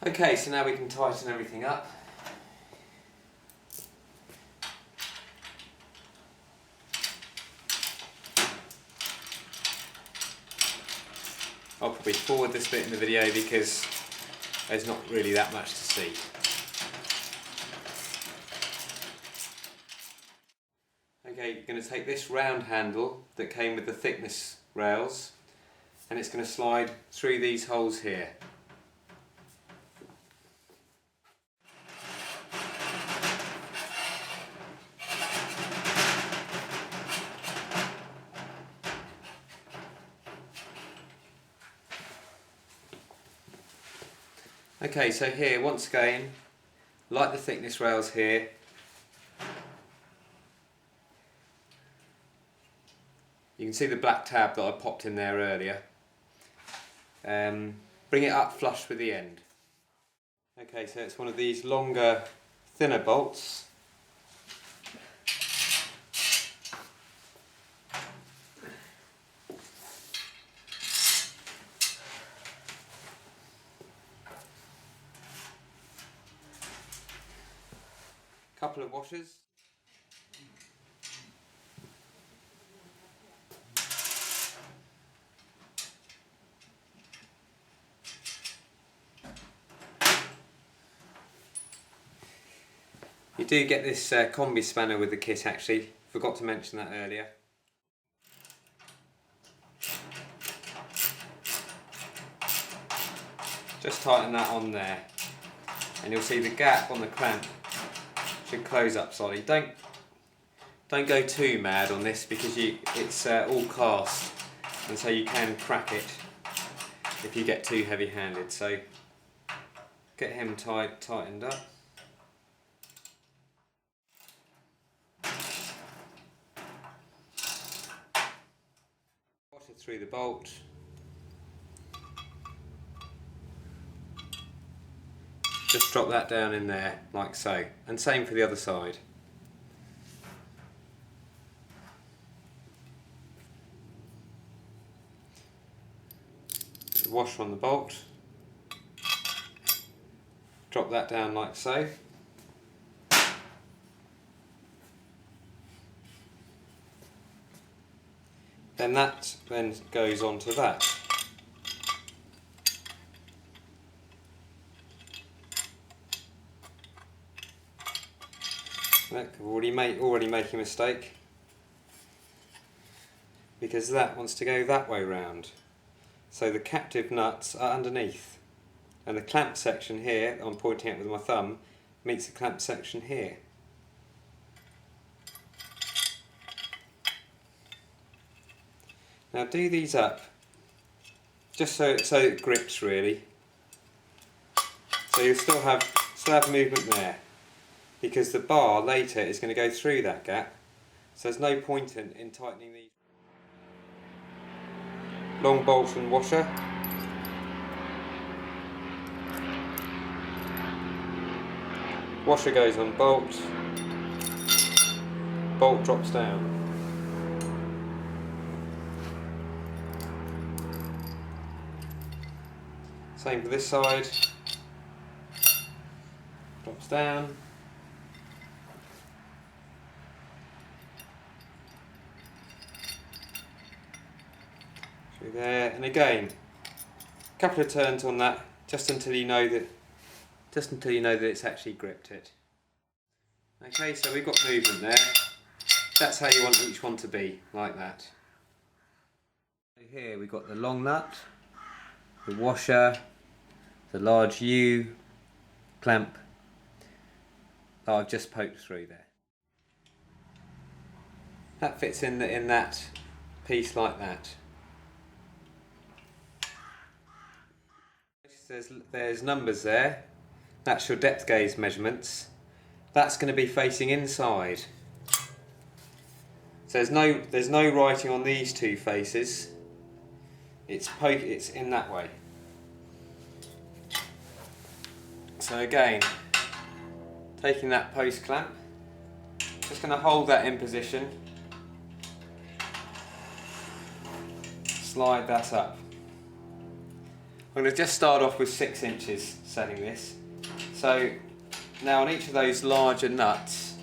Okay, so now we can tighten everything up. I'll probably forward this bit in the video because there's not really that much to see. Okay, you're going to take this round handle that came with the thickness rails and it's going to slide through these holes here. Okay, so here once again, like the thickness rails here, you can see the black tab that I popped in there earlier. Bring it up flush with the end. Okay, so it's one of these longer, thinner bolts. Couple of washers. You do get this combi spanner with the kit actually, forgot to mention that earlier. Just tighten that on there and you'll see the gap on the clamp should close up solid. Don't go too mad on this because it's all cast and so you can crack it if you get too heavy handed, so get him tightened up. Wash it through the bolt. Just drop that down in there like so, and same for the other side. Wash on the bolt, drop that down like so. Then that goes onto that. Look, I've already making a mistake because that wants to go that way round. So the captive nuts are underneath and the clamp section here, I'm pointing at with my thumb, meets the clamp section here. Now do these up just so it grips really. So you'll still have movement there, because the bar later is going to go through that gap, so there's no point in tightening these. Long bolt and washer. Washer goes on bolt, bolt drops down. Same for this side, drops down. Through there, and again, a couple of turns on that, just until you know that it's actually gripped it. Okay, so we've got movement there. That's how you want each one to be, like that. Here we've got the long nut, the washer, the large U clamp that I've just poked through there. That fits in that piece like that. There's numbers there. That's your depth gauge measurements. That's going to be facing inside. So there's no writing on these two faces. It's in that way. So again, taking that post clamp, just going to hold that in position, slide that up. I'm going to just start off with 6 inches setting this. So now on each of those larger nuts,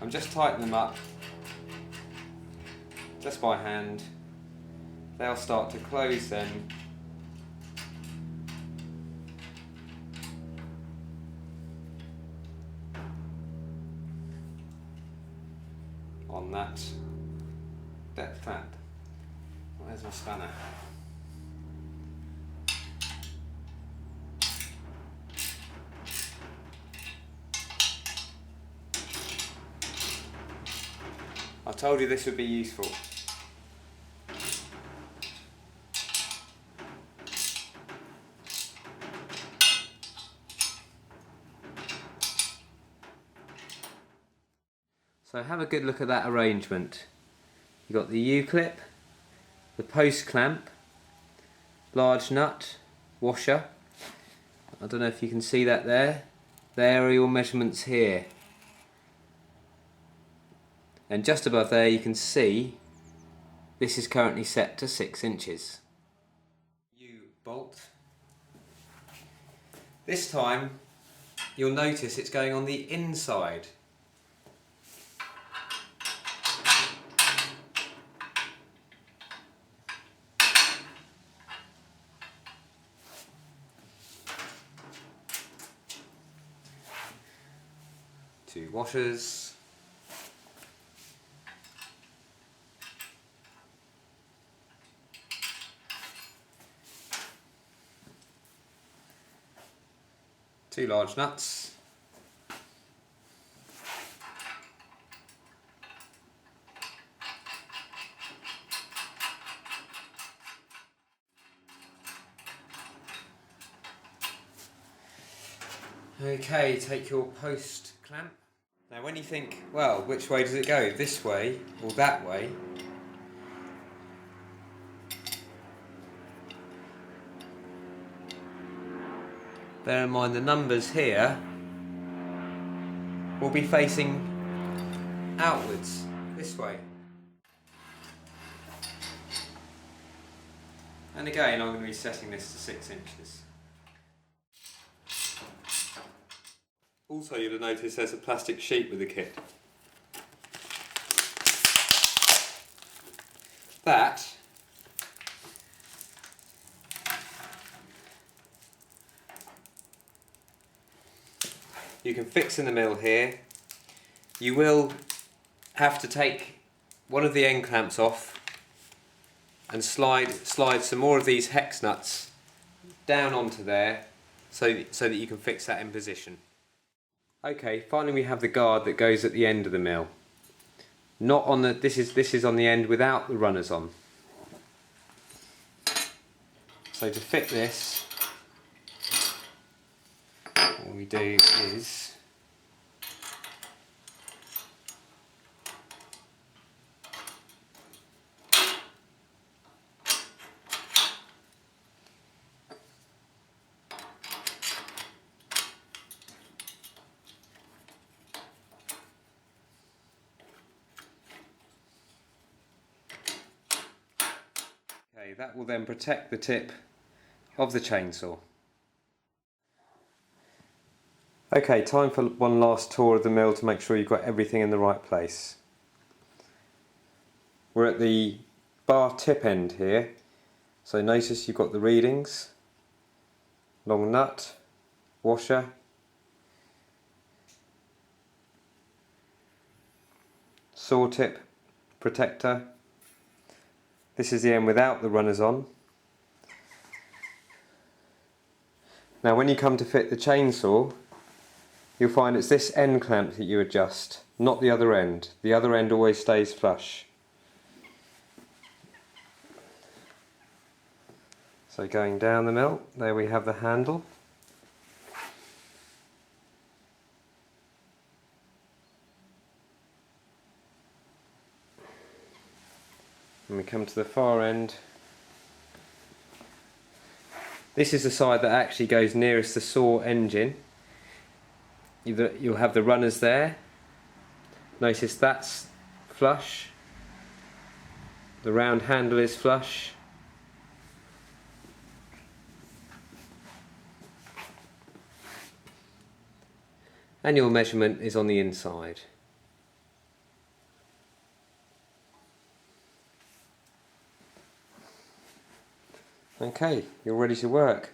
I'm just tightening them up just by hand. They'll start to close then. On that depth clamp. Where's my spanner? I told you this would be useful. So have a good look at that arrangement. You've got the U-clip, the post clamp, large nut, washer. I don't know if you can see that there. There are your measurements here. And just above there you can see this is currently set to 6 inches. U-bolt. This time you'll notice it's going on the inside. Two washers. Two large nuts. Okay, take your post clamp. Now when you think, well, which way does it go? This way or that way? Bear in mind the numbers here will be facing outwards, this way. And again, I'm going to be setting this to 6 inches. Also, you'll notice there's a plastic sheet with the kit. That you can fix in the mill here. You will have to take one of the end clamps off and slide some more of these hex nuts down onto there so that you can fix that in position. Okay, finally we have the guard that goes at the end of the mill. Not on the this is on the end without the runners on. So to fit this, what we do is that will then protect the tip of the chainsaw. Okay, time for one last tour of the mill to make sure you've got everything in the right place. We're at the bar tip end here, so notice you've got the readings, long nut, washer, saw tip, protector. This is the end without the runners on. Now when you come to fit the chainsaw, you'll find it's this end clamp that you adjust, not the other end. The other end always stays flush. So going down the mill, there we have the handle. And we come to the far end. This is the side that actually goes nearest the saw engine. You'll have the runners there. Notice that's flush. The round handle is flush. and your measurement is on the inside. Okay, you're ready to work.